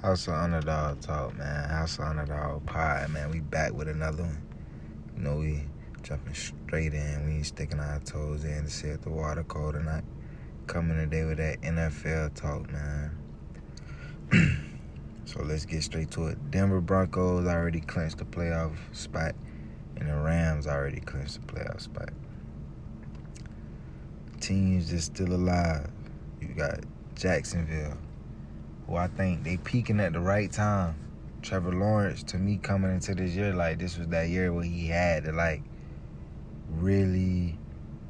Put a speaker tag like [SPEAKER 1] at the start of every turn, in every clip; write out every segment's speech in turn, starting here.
[SPEAKER 1] House of Underdog Talk, man. House of Underdog Pod, man. We back with another one. You know, we jumping straight in. We ain't sticking our toes in to see if the water cold or not. Coming today with that NFL talk, man. So let's get straight to it. Denver Broncos already clinched the playoff spot, and the Rams already clinched the playoff spot. Teams that's still alive. You got Jacksonville, who I think they peaking at the right time. Trevor Lawrence, to me, coming into this year, like, this was that year where he had to, like, really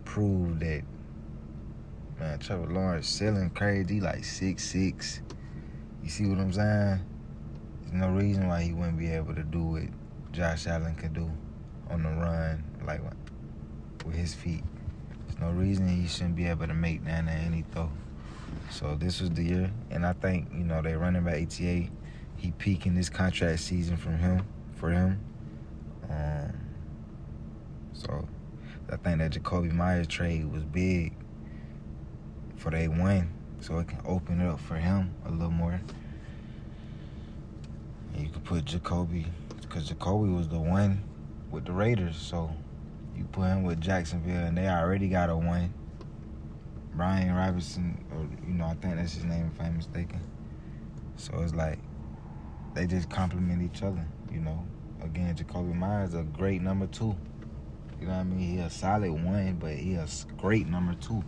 [SPEAKER 1] prove that, man, Trevor Lawrence ceiling crazy, like 6'6". You see what I'm saying? There's no reason why he wouldn't be able to do what Josh Allen could do on the run, like, with his feet. There's no reason he shouldn't be able to make that in any throw. So this was the year, and I think, you know, they running back ATA. He peaking this contract season for him. So I think that Jacoby Myers trade was big for they win, so it can open it up for him a little more. And you can put Jacoby, because Jacoby was the one with the Raiders, so you put him with Jacksonville, and they already got a one. Brian Robinson, or, you know, I think that's his name if I'm mistaken. So it's like they just complement each other, you know. Again, Jacoby Myers a great number 2. You know what I mean? He a solid 1, but he a great number 2.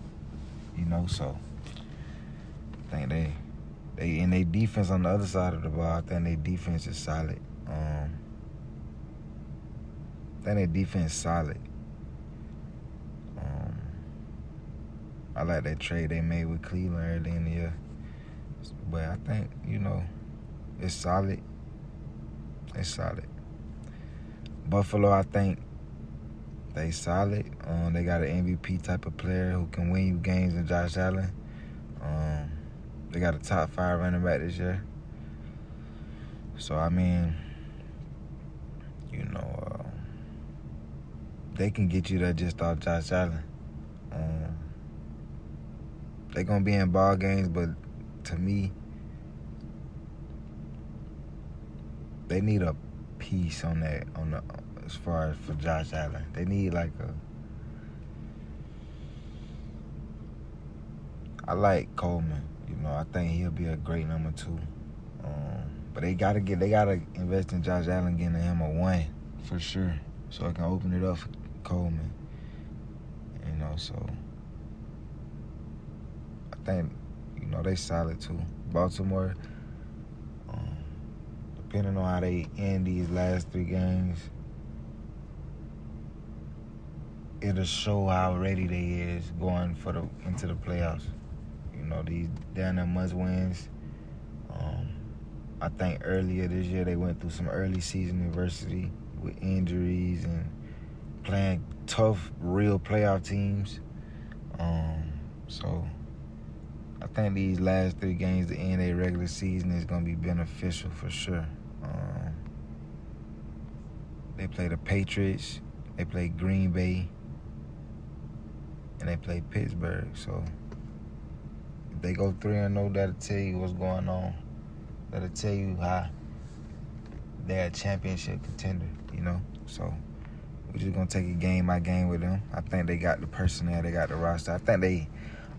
[SPEAKER 1] You know, so I think they and their defense on the other side of the ball, I think their defense is solid. I think their defense is solid. I like that trade they made with Cleveland early in the year. But I think, you know, it's solid. It's solid. Buffalo, I think they solid. They got an MVP type of player who can win you games in Josh Allen. They got a top 5 running back this year. So, I mean, you know, they can get you there just off Josh Allen. They're going to be in ball games, but to me, they need a piece on that, as far as for Josh Allen. They need like I like Coleman. You know, I think he'll be a great number 2. But they gotta invest in Josh Allen, getting him a 1 for sure, so it can open it up for Coleman. You know, so I think, you know, they solid too. Baltimore, depending on how they end these last 3 games, it'll show how ready they is going into the playoffs. You know, these down there must-wins. I think earlier this year they went through some early season adversity with injuries and playing tough, real playoff teams. So I think these last 3 games to end their regular season is going to be beneficial for sure. They play the Patriots, they play Green Bay, and they play Pittsburgh. So if they go 3-0, that'll tell you what's going on. That'll tell you how they're a championship contender, you know? So we're just going to take it game by game with them. I think they got the personnel, they got the roster. I think they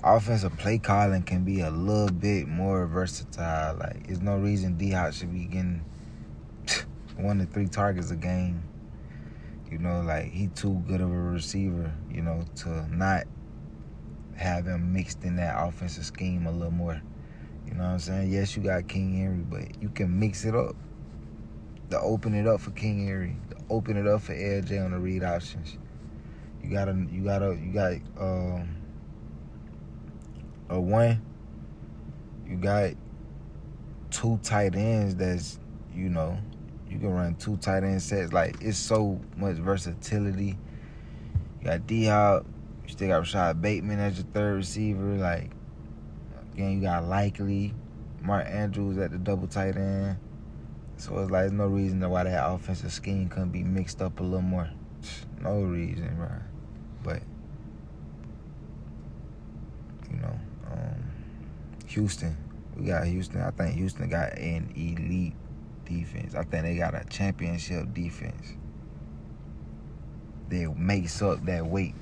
[SPEAKER 1] offensive play calling can be a little bit more versatile. Like, there's no reason D-Hop should be getting 1 to 3 targets a game. You know, like, he too good of a receiver, you know, to not have him mixed in that offensive scheme a little more. You know what I'm saying? Yes, you got King Henry, but you can mix it up to open it up for King Henry, to open it up for LJ on the read options. You got a 1. You got 2 tight ends that's, you know, you can run 2 tight end sets. Like, it's so much versatility. You got D-Hop. You still got Rashad Bateman as your 3rd receiver. Like, again, you got Likely, Mark Andrews at the double tight end. So it's like, there's no reason why that offensive scheme couldn't be mixed up a little more. No reason, bro. But, you know, Houston, We got Houston. I think Houston got an elite defense. I think they got a championship defense that makes up that weight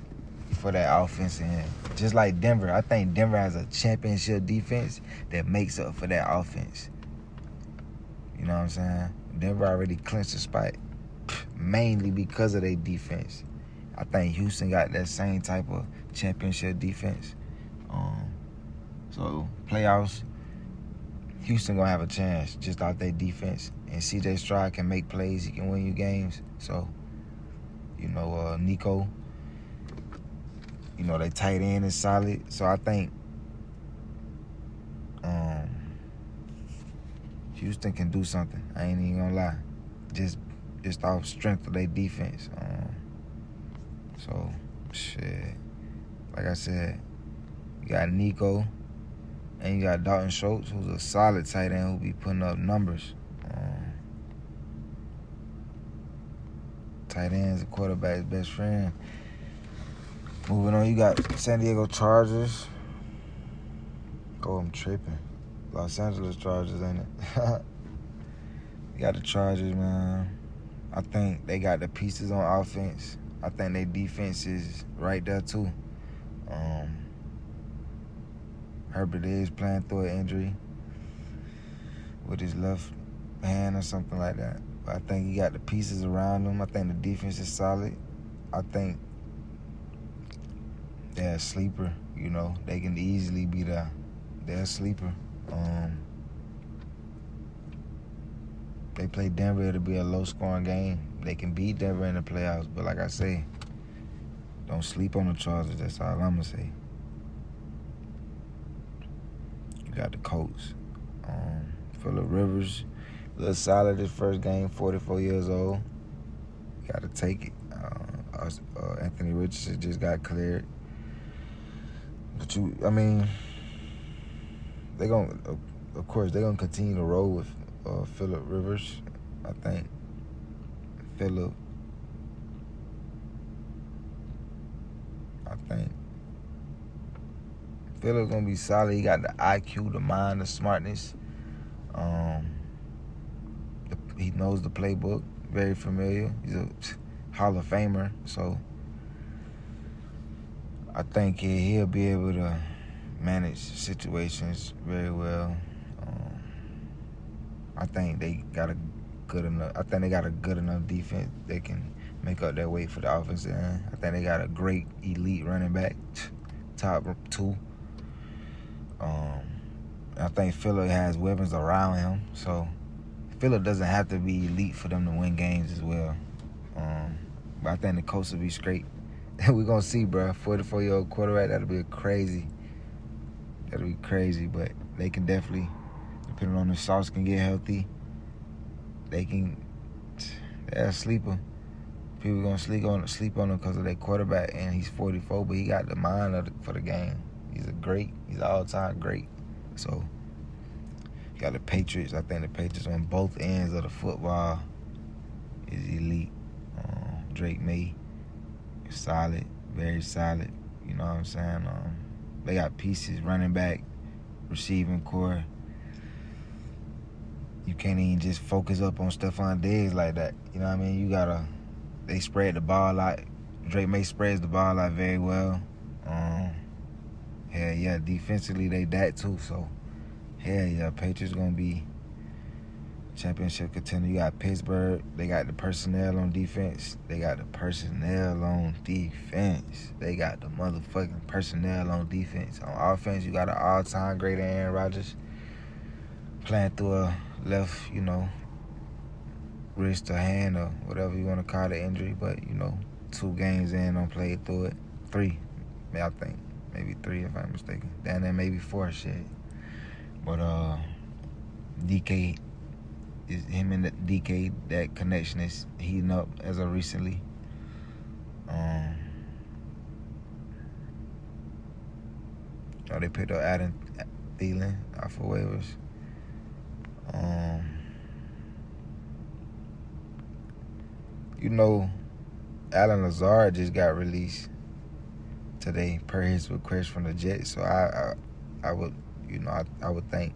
[SPEAKER 1] for that offense. And just like Denver, I think Denver has a championship defense that makes up for that offense. You know what I'm saying? Denver already clinched the spot mainly because of their defense. I think Houston got that same type of championship defense. So playoffs, Houston gonna have a chance just off their defense. And CJ Stroud can make plays. He can win you games. So, Nico, they tight end is solid. So I think Houston can do something. I ain't even gonna lie. Just off strength of their defense. So, shit. Like I said, you got Nico and you got Dalton Schultz, who's a solid tight end who'll be putting up numbers. Tight end is a quarterback's best friend. Moving on, you got San Diego Chargers. Oh, I'm tripping. Los Angeles Chargers, ain't it? You got the Chargers, man. I think they got the pieces on offense. I think their defense is right there, too. Herbert is playing through an injury with his left hand or something like that. But I think he got the pieces around him. I think the defense is solid. I think they're a sleeper, They can easily be there. They're a sleeper. They play Denver, it'll be a low-scoring game. They can beat Denver in the playoffs, but like I say, don't sleep on the Chargers. That's all I'm going to say. You got the Colts. Phillip Rivers, a little solid his first game, 44 years old. Got to take it. Anthony Richardson just got cleared. But they're going to, of course, they're going to continue to roll with Phillip Rivers. I think Phillip's going to be solid. He got the IQ, the mind, the smartness. He knows the playbook, very familiar. He's a Hall of Famer, so I think he'll be able to manage situations very well. I think they got a good enough defense that can make up their weight for the offensive end. I think they got a great elite running back, top 2. I think Phillip has weapons around him, so Phillip doesn't have to be elite for them to win games as well. But I think the Colts will be straight. We're going to see, bro. 44-year-old quarterback, that'll be crazy. That'll be crazy, but they can definitely, depending on if Sauce can get healthy, they're a sleeper. People going to sleep on him because of their quarterback, and he's 44, but he got the mind for the game. He's an all-time great. So, you got the Patriots. I think the Patriots on both ends of the football is elite. Drake May is solid, very solid. You know what I'm saying? They got pieces, running back, receiving core. You can't even just focus up on Stephon Diggs like that. You know what I mean? They spread the ball out. Drake May spreads the ball out very well. Hell yeah, defensively they that too. So, hell yeah, Patriots gonna be championship contender. You got Pittsburgh. They got the personnel on defense. They got the motherfucking personnel on defense. On offense, you got an all-time great Aaron Rodgers playing through a left, wrist or hand or whatever you want to call the injury. But, 2 games in, don't play through it. 3, I think. Maybe 3 if I'm mistaken. Down there, maybe 4, shit. But, DK, is him and the DK, that connection is heating up as of recently. They picked up Adam Thielen off of waivers. Allen Lazard just got released today per his request from the Jets. So I would think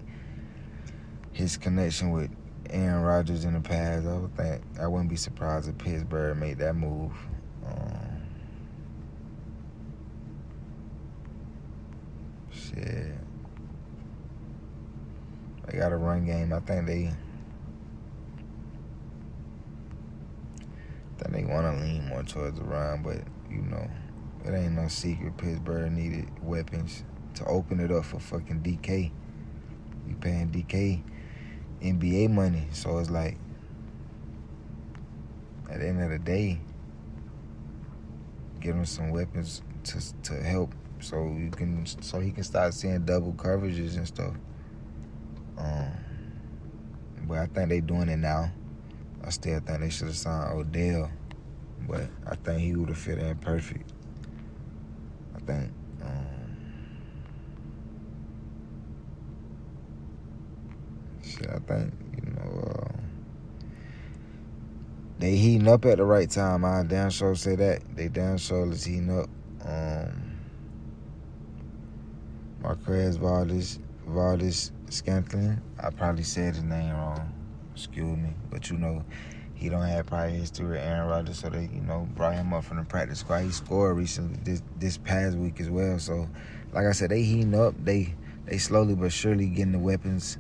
[SPEAKER 1] his connection with Aaron Rodgers in the past. I wouldn't be surprised if Pittsburgh made that move. Shit. They got a run game. I think they want to lean more towards the run, but, it ain't no secret Pittsburgh needed weapons to open it up for fucking DK. You paying DK NBA money, so it's like, at the end of the day, give him some weapons to help so he can start seeing double coverages and stuff. But I think they doing it now. I still think they should have signed Odell, but I think he would have fit in perfect. I think. I think, they heating up at the right time. I damn sure say that. They damn sure is heating up. Marquez Valdes-Scantling. I probably said his name wrong. Excuse me. But, he don't have prior history with Aaron Rodgers, so they, brought him up from the practice squad. He scored recently this past week as well. So, like I said, they heating up. They slowly but surely getting the weapons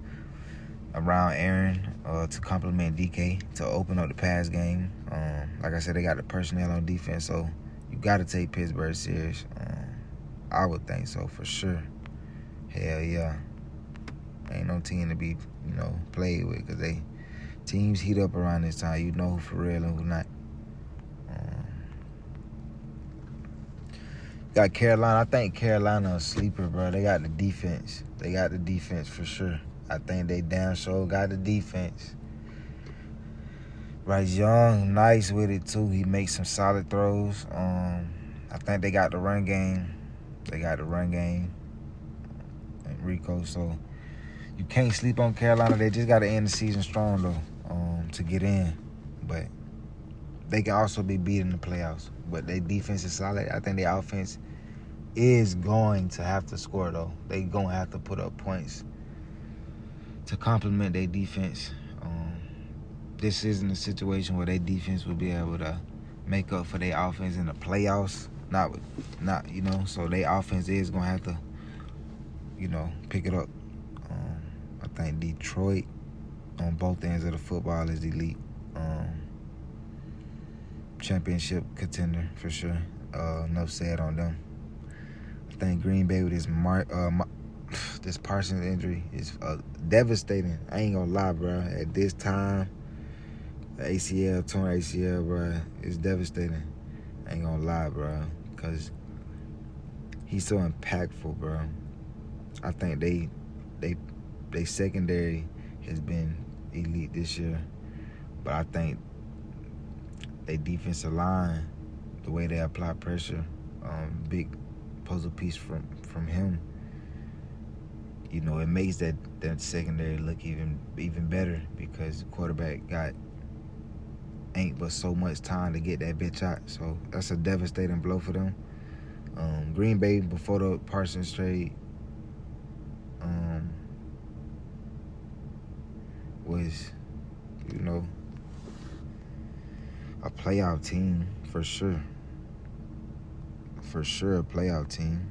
[SPEAKER 1] around Aaron to complement DK to open up the pass game. Like I said, they got the personnel on defense, so you got to take Pittsburgh serious. I would think so for sure. Hell yeah. Ain't no team to be, played with, because teams heat up around this time. You know who for real and who not. Got Carolina. I think Carolina a sleeper, bro. They got the defense. They got the defense for sure. I think they damn sure got the defense. Bryce Young, nice with it too. He makes some solid throws. I think they got the run game. And Rico, so you can't sleep on Carolina. They just got to end the season strong though, to get in. But they can also be beat in the playoffs. But their defense is solid. I think their offense is going to have to score though. They gonna have to put up points to complement their defense. This isn't a situation where their defense will be able to make up for their offense in the playoffs. So their offense is gonna have to, pick it up. I think Detroit on both ends of the football is elite. Championship contender for sure. Enough said on them. I think Green Bay with this Parsons injury is devastating. I ain't gonna lie, bro. At this time, the torn ACL, bro, is devastating. I ain't gonna lie, bro, because he's so impactful, bro. I think they secondary has been elite this year, but I think they defensive line, the way they apply pressure, big puzzle piece from him. It makes that secondary look even better, because the quarterback ain't but so much time to get that bitch out. So that's a devastating blow for them. Green Bay, before the Parsons trade, was, a playoff team for sure. For sure, a playoff team.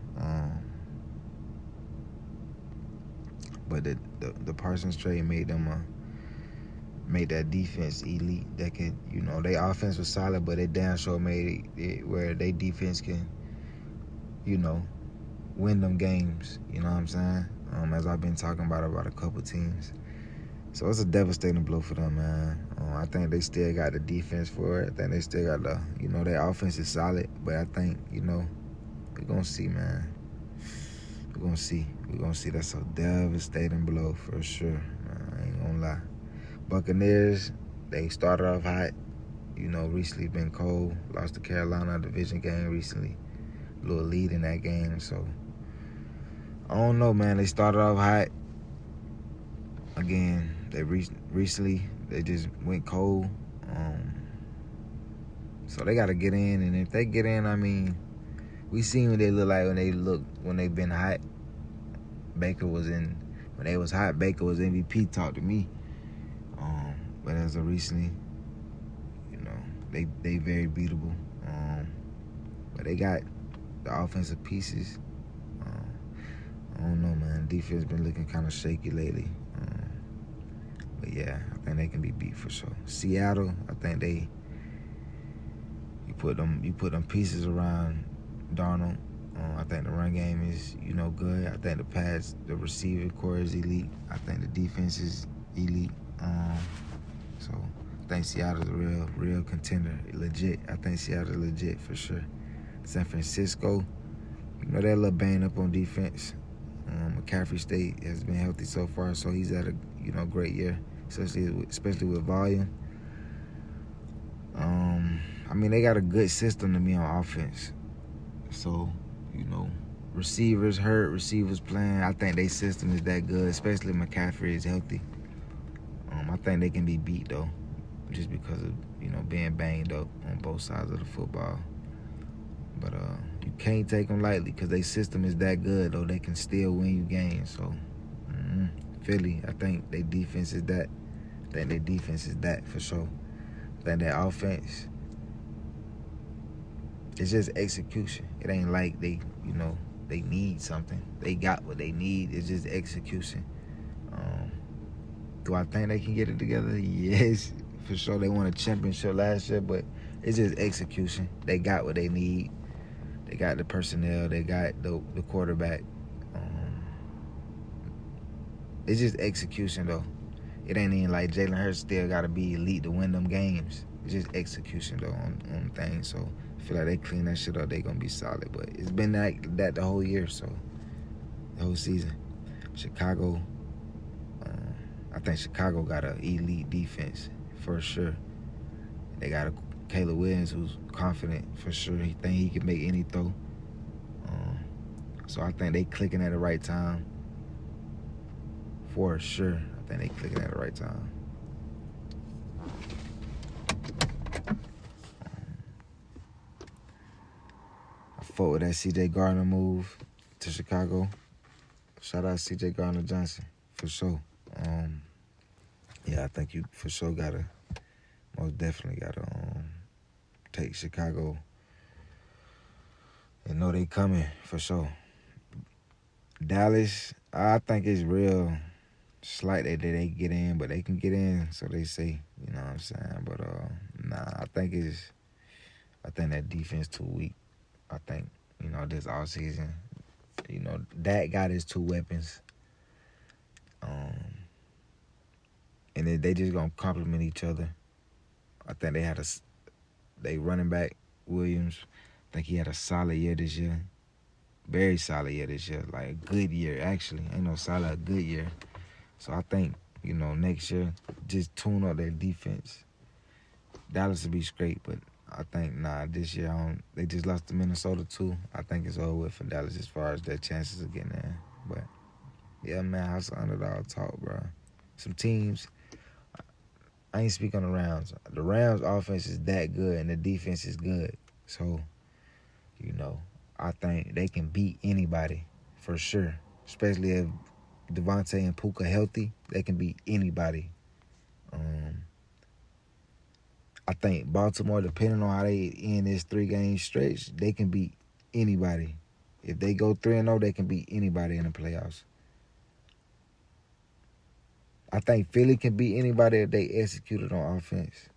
[SPEAKER 1] But the Parsons trade made that defense elite. That could, their offense was solid, but they damn sure made it where their defense can, win them games. You know what I'm saying? As I've been talking about a couple teams. So it's a devastating blow for them, man. I think they still got the defense for it. I think they still got their offense is solid. But I think, we're going to see, man. We're going to see. That's a devastating blow for sure. I ain't going to lie. Buccaneers, they started off hot. Recently been cold. Lost to Carolina division game recently. A little lead in that game. So, I don't know, man. They started off hot. Again, they recently they just went cold. So they got to get in. And if they get in, we seen what they look like when they've been hot. Baker was in when they was hot, Baker was MVP talk to me. But as of recently, you know, they very beatable. But they got the offensive pieces. I don't know, man. Defense been looking kind of shaky lately. But yeah, I think they can be beat for sure. Seattle, I think you put them pieces around Darnold. I think the run game is, good. I think the receiver core is elite. I think the defense is elite. So I think Seattle's a real contender, legit. I think Seattle's legit for sure. San Francisco, they're a little banged up on defense. McCaffrey has been healthy so far, so he's had a great year, especially with volume. They got a good system to me on offense. So, receivers hurt, receivers playing. I think their system is that good, especially if McCaffrey is healthy. I think they can be beat though, just because of being banged up on both sides of the football. But you can't take them lightly because their system is that good though. They can still win you games. So Philly, I think their defense is that. I think their defense is that for sure. I think their offense, it's just execution. It ain't like they need something. They got what they need. It's just execution. Do I think they can get it together? Yes, for sure. They won a championship last year, but it's just execution. They got what they need. They got the personnel. They got the quarterback. It's just execution, though. It ain't even like Jalen Hurts still got to be elite to win them games. It's just execution, though, on things. So I feel like they clean that shit up, they going to be solid. But it's been like that the whole year, so the whole season. Chicago, I think Chicago got an elite defense for sure. They got a Caleb Williams who's confident for sure. He think he can make any throw. So I think they clicking at the right time for sure. I think they clicking at the right time. I fought with that C.J. Gardner move to Chicago. Shout out C.J. Gardner Johnson for sure. I think you for sure most definitely gotta take Chicago and know they coming for sure. Dallas, I think it's real slight that they get in, but they can get in, so they say, you know what I'm saying? But I think that defense too weak. I think, this offseason, Dak got his two weapons. And they just gonna complement each other. I think they running back Williams. I think he had a solid year this year. Very solid year this year. Like a good year, actually. Ain't no solid, a good year. So I think, next year, just tune up their defense. Dallas will be straight, but I think, this year, they just lost to Minnesota, too. I think it's over with for Dallas as far as their chances of getting in. But, yeah, man, how's the underdog talk, bro? Some teams, I ain't speak on the Rams. The Rams' offense is that good, and the defense is good. So, I think they can beat anybody for sure, especially if Devontae and Puka healthy. They can beat anybody. I think Baltimore, depending on how they end this 3-game stretch, they can beat anybody. If they go 3-0, they can beat anybody in the playoffs. I think Philly can beat anybody if they executed on offense.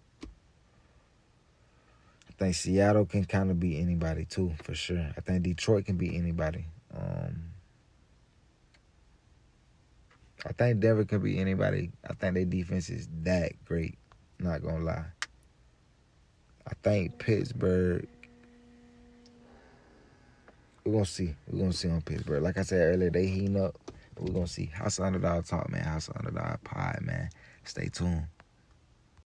[SPEAKER 1] I think Seattle can kind of beat anybody too, for sure. I think Detroit can beat anybody. I think Denver can beat anybody. I think their defense is that great. Not going to lie. I think Pittsburgh, we're going to see. We're going to see on Pittsburgh. Like I said earlier, they heating up. We're going to see. House of Underdog talk, man. House of Underdog pod, man. Stay tuned.